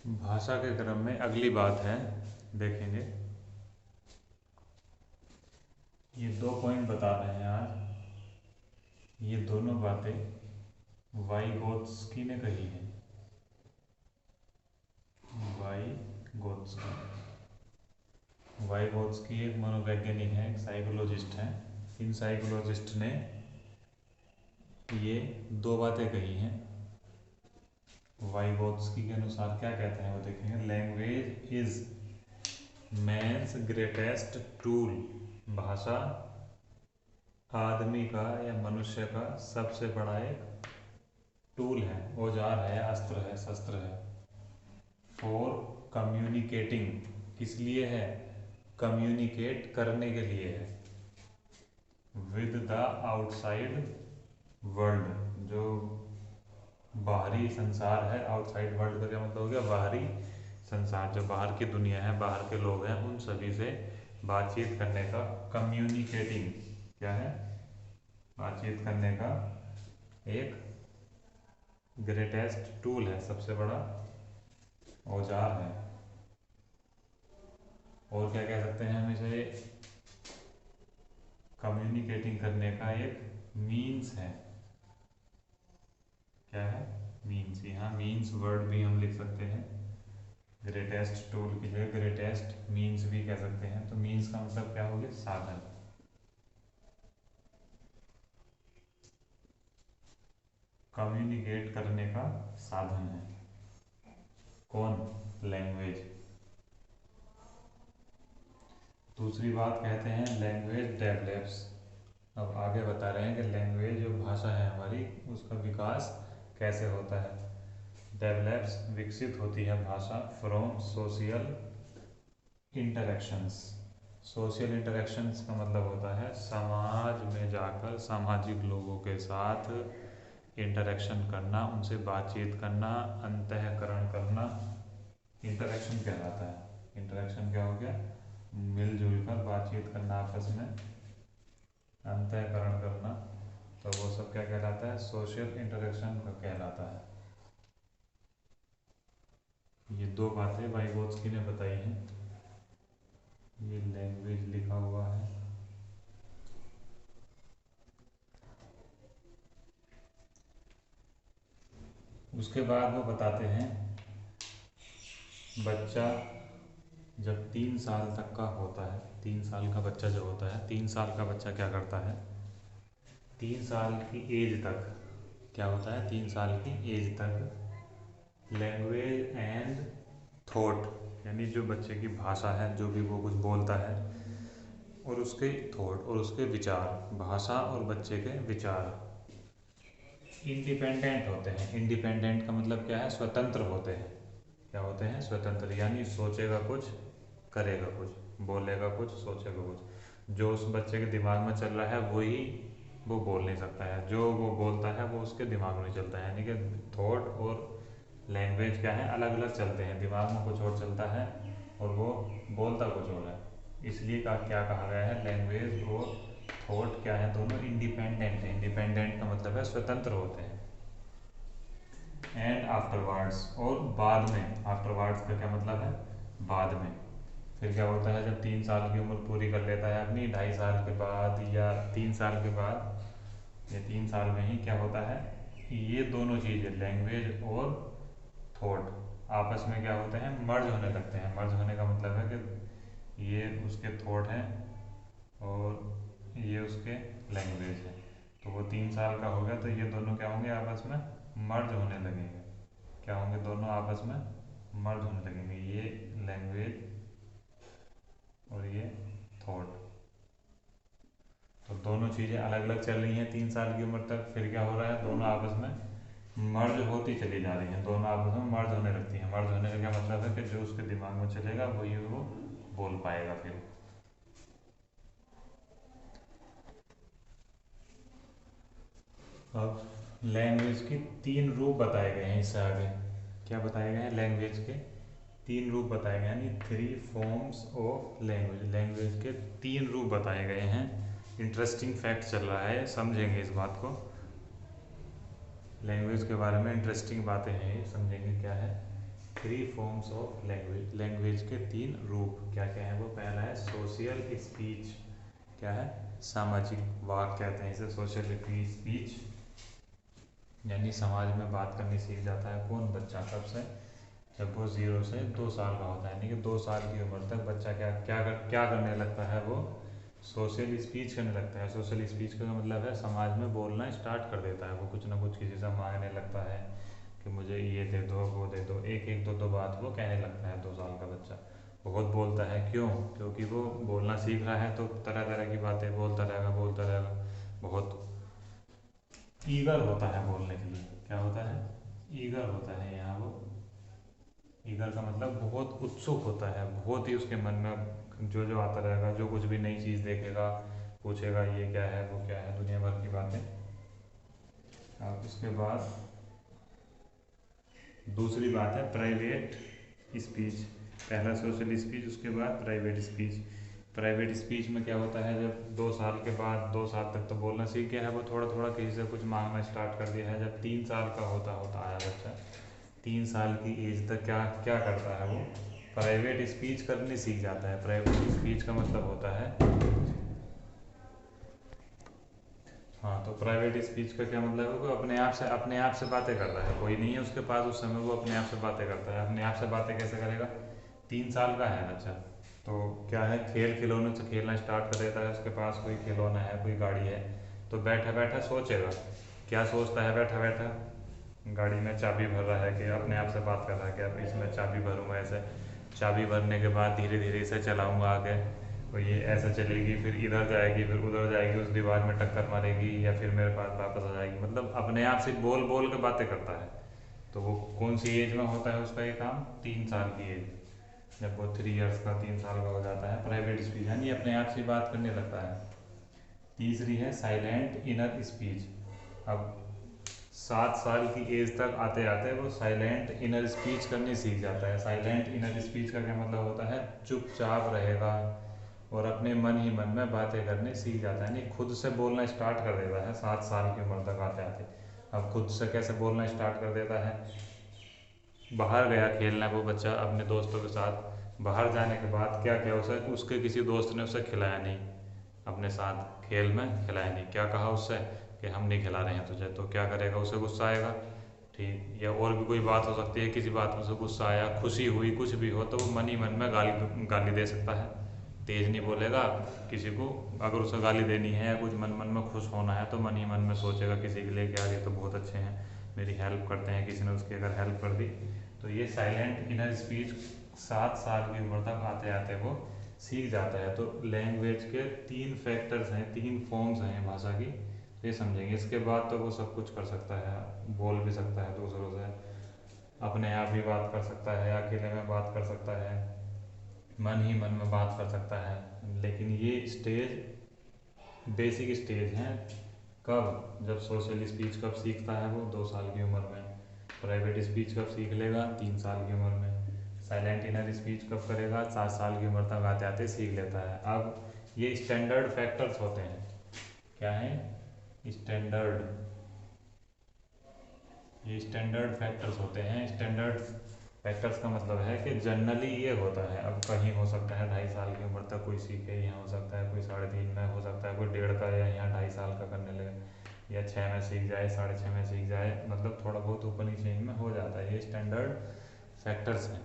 भाषा के क्रम में अगली बात है, देखेंगे। ये 2 पॉइंट बता रहे हैं आज। ये दोनों बातें वाइगोत्स्की ने कही हैं। वाइगोत्स्की एक मनोवैज्ञानिक है, एक साइकोलॉजिस्ट हैं। इन साइकोलॉजिस्ट ने ये 2 बातें कही हैं। वाइगोत्स्की के अनुसार क्या कहते हैं वो देखेंगे। Language is man's greatest tool. भाषा आदमी का या मनुष्य का सबसे बड़ा एक टूल है, औजार है, अस्त्र है, शस्त्र है। फॉर कम्युनिकेटिंग, किस लिए है? कम्युनिकेट करने के लिए है। विद द आउटसाइड वर्ल्ड, जो बाहरी संसार है। आउटसाइड वर्ल्ड का क्या मतलब हो गया? बाहरी संसार, जो बाहर की दुनिया है, बाहर के लोग हैं, उन सभी से बातचीत करने का कम्युनिकेटिंग क्या है? बातचीत करने का एक ग्रेटेस्ट टूल है, सबसे बड़ा औजार है। और क्या कह सकते हैं हम इसे? कम्युनिकेटिंग करने का एक मीन्स है। क्या है? मीन्स। यहाँ मीन्स वर्ड भी हम लिख सकते हैं। ग्रेटेस्ट टूल की जगह ग्रेटेस्ट मीन्स भी कह सकते हैं। तो मीन्स का मतलब क्या हो गया? साधन। कम्युनिकेट करने का साधन है। कौन? लैंग्वेज। दूसरी बात कहते हैं लैंग्वेज डेवलप्स। अब आगे बता रहे हैं कि लैंग्वेज जो भाषा है हमारी, उसका विकास कैसे होता है। डेवलप्स, विकसित होती है भाषा, from social interactions. Social interactions का मतलब होता है समाज में जाकर सामाजिक लोगों के साथ इंटरेक्शन करना, उनसे बातचीत करना, अंतःकरण करना, इंटरेक्शन कहलाता है। इंटरेक्शन क्या हो गया? मिलजुल कर बातचीत करना, आपस में अंतःकरण करना। तो वो सब क्या कहलाता है? सोशल इंटरेक्शन का कहलाता है। ये 2 बातें वाइगोत्स्की ने बताई हैं। ये लैंग्वेज लिखा हुआ है। उसके बाद वो बताते हैं बच्चा जब 3 साल तक का होता है, 3 साल का बच्चा जो होता है, 3 साल का बच्चा क्या करता है? 3 साल की एज तक क्या होता है? 3 साल की एज तक लैंग्वेज एंड थॉट, यानी जो बच्चे की भाषा है, जो भी वो कुछ बोलता है, और उसके थॉट और उसके विचार, भाषा और बच्चे के विचार इंडिपेंडेंट होते हैं। इंडिपेंडेंट का मतलब क्या है? स्वतंत्र होते हैं। क्या होते हैं? स्वतंत्र, यानी सोचेगा कुछ, करेगा कुछ, बोलेगा कुछ, सोचेगा कुछ। जो उस बच्चे के दिमाग में चल रहा है वही वो बोल नहीं सकता है। जो वो बोलता है वो उसके दिमाग में चलता है। यानी कि थॉट और लैंग्वेज क्या है? अलग अलग चलते हैं। दिमाग में कुछ और चलता है और वो बोलता कुछ और है। इसलिए क्या कहा गया है? लैंग्वेज और थॉट क्या है? दोनों इंडिपेंडेंट है। इंडिपेंडेंट का मतलब है स्वतंत्र होते हैं। एंड आफ्टरवर्ड्स, और बाद में। आफ्टरवर्ड्स का क्या मतलब है? बाद में। फिर क्या होता है? जब 3 साल की उम्र पूरी कर लेता है अपनी, 2.5 साल के बाद या 3 साल के बाद या 3 साल में ही क्या होता है? ये दोनों चीज़ें, लैंग्वेज और थॉट, आपस में क्या होते हैं? मर्ज होने लगते हैं। मर्ज होने का मतलब है कि ये उसके थॉट हैं और ये उसके लैंग्वेज है। तो वो 3 साल का हो गया तो ये दोनों क्या होंगे? आपस में मर्ज होने लगेंगे। क्या होंगे? दोनों आपस में मर्ज होने लगेंगे। ये लैंग्वेज और ये थॉट। तो दोनों चीज़ें अलग अलग चल रही हैं 3 साल की उम्र तक। फिर क्या हो रहा है? दोनों आपस में मर्ज होती चली जा रही हैं। दोनों आपस में मर्ज होने लगती हैं। मर्ज होने का क्या मतलब है? कि जो उसके दिमाग में चलेगा वही वो बोल पाएगा। फिर अब लैंग्वेज के 3 रूप बताए गए हैं। इससे आगे क्या बताए गए हैं? लैंग्वेज के 3 रूप बताए गए हैं, यानी 3 फॉर्म्स ऑफ लैंग्वेज। लैंग्वेज के 3 रूप बताए गए हैं। इंटरेस्टिंग फैक्ट चल रहा है, समझेंगे इस बात को। लैंग्वेज के बारे में इंटरेस्टिंग बातें हैं ये, समझेंगे क्या है। Three forms of language, language के तीन रूप क्या क्या है वो। पहला है सोशल स्पीच, क्या है, सामाजिक वाक कहते हैं इसे, सोशल स्पीच, यानी समाज में बात करनी सीख जाता है कौन, बच्चा। कब से, जब वो 0 से 2 साल का होता है, यानी कि 2 साल की उम्र तक बच्चा क्या करने लगता है, वो सोशल स्पीच करने लगता है। सोशल स्पीच का मतलब है समाज में बोलना स्टार्ट कर देता है, वो कुछ ना कुछ किसी से मांगने लगता है कि मुझे ये दे दो, वो दे दो, एक एक दो दो बात वो कहने लगता है 2 साल का बच्चा। बहुत बोलता है, क्यों, क्योंकि वो बोलना सीख रहा है, तो तरह तरह की बातें बोलता रहेगा। बहुत ईगर होता है बोलने के लिए, क्या होता है, ईगर होता है यहाँ वो। ईगर का मतलब बहुत उत्सुक होता है, बहुत ही उसके मन में जो जो आता रहेगा, जो कुछ भी नई चीज़ देखेगा पूछेगा ये क्या है वो क्या है, दुनिया भर की बातें। अब उसके बाद दूसरी बात है प्राइवेट स्पीच। पहला सोशल स्पीच, उसके बाद प्राइवेट स्पीच। प्राइवेट स्पीच में क्या होता है, जब 2 साल के बाद, 2 साल तक तो बोलना सीख गया है वो, थोड़ा थोड़ा किसी से कुछ मांगना स्टार्ट कर दिया है। जब 3 साल का होता होता आया बच्चा, 3 साल की एज तक क्या क्या करता है वो, प्राइवेट स्पीच करनी सीख जाता है। प्राइवेट स्पीच का मतलब होता है, हाँ, तो प्राइवेट स्पीच का क्या मतलब है, वो अपने आप से बातें कर रहा है, कोई नहीं है उसके पास उस समय, वो अपने आप से बातें करता है। अपने आप से बातें कैसे करेगा, 3 साल का है बच्चा, तो क्या है, खेल खिलौने से खेलना स्टार्ट कर देता है। उसके पास कोई खिलौना है, कोई गाड़ी है, तो बैठा बैठा सोचेगा, क्या सोचता है बैठा बैठा, गाड़ी में चाबी भर रहा है, कि अपने आप से बात कर रहा है कि अब इसमें चाबी भरूंगा ऐसे, चाबी भरने के बाद धीरे धीरे इसे चलाऊंगा आगे, तो ये ऐसे चलेगी, फिर इधर जाएगी, फिर उधर जाएगी, उस दीवार में टक्कर मारेगी, या फिर मेरे पास वापस आ जाएगी। मतलब अपने आप से बोल बोल के बातें करता है। तो वो कौन सी एज में होता है उसका ये काम, 3 साल की एज, जब वो 3 इयर्स का, 3 साल का हो जाता है, प्राइवेट स्पीच, यानी अपने आप से बात करने लगता है। तीसरी है साइलेंट इनर स्पीच। अब 7 साल की एज तक आते आते वो साइलेंट इनर स्पीच करनी सीख जाता है। साइलेंट इनर स्पीच का क्या मतलब होता है, चुपचाप रहेगा और अपने मन ही मन में बातें करने सीख जाता है, यानी खुद से बोलना स्टार्ट कर देता है 7 साल की उम्र तक आते आते। अब खुद से कैसे बोलना स्टार्ट कर देता है, बाहर गया खेलना वो बच्चा अपने दोस्तों के साथ, बाहर जाने के बाद क्या क्या उसे, उसके किसी दोस्त ने उसे खिलाया नहीं, अपने साथ खेल में खिलाया नहीं, क्या कहा उससे कि हम नहीं खिला रहे हैं तुझे, तो क्या करेगा, उसे गुस्सा आएगा, ठीक, या और भी कोई बात हो सकती है, किसी बात में उसे गुस्सा आया, खुशी हुई, कुछ भी हो, तो वो मन ही मन में गाली गाली दे सकता है। तेज नहीं बोलेगा किसी को, अगर उसे गाली देनी है या कुछ मन मन में खुश होना है, तो मन ही मन में सोचेगा किसी के लिए कि यार ये तो बहुत अच्छे हैं, मेरी हेल्प करते हैं, किसी ने उसकी अगर हेल्प कर दी। तो ये साइलेंट इनर स्पीच 7 साल की उम्र तक आते आते वो सीख जाता है। तो लैंग्वेज के 3 फैक्टर्स हैं, 3 फॉर्म्स हैं भाषा की, तो ये समझेंगे। इसके बाद तो वो सब कुछ कर सकता है, बोल भी सकता है दूसरों से, अपने आप भी बात कर सकता है, अकेले में बात कर सकता है, मन ही मन में बात कर सकता है। लेकिन ये स्टेज बेसिक स्टेज हैं, कब, जब सोशल स्पीच कब सीखता है वो, 2 साल की उम्र में। प्राइवेट स्पीच कब सीख लेगा, 3 साल की उम्र में। साइलेंट इनर स्पीच कब करेगा, 7 साल की उम्र तक आते आते सीख लेता है। अब ये स्टैंडर्ड फैक्टर्स होते हैं, क्या है, स्टैंडर्ड, ये स्टैंडर्ड फैक्टर्स होते हैं। स्टैंडर्ड फैक्टर्स का मतलब है कि जनरली ये होता है, अब कहीं हो सकता है 2.5 साल की उम्र तक कोई सीखे, यहाँ हो सकता है कोई 3.5 में हो सकता है, कोई 1.5 का, या यहाँ 2.5 साल का करने लगे, या 6 में सीख जाए, 6.5 में सीख जाए, मतलब थोड़ा बहुत ऊपर नीचे इनमें हो जाता है। ये स्टैंडर्ड फैक्टर्स हैं।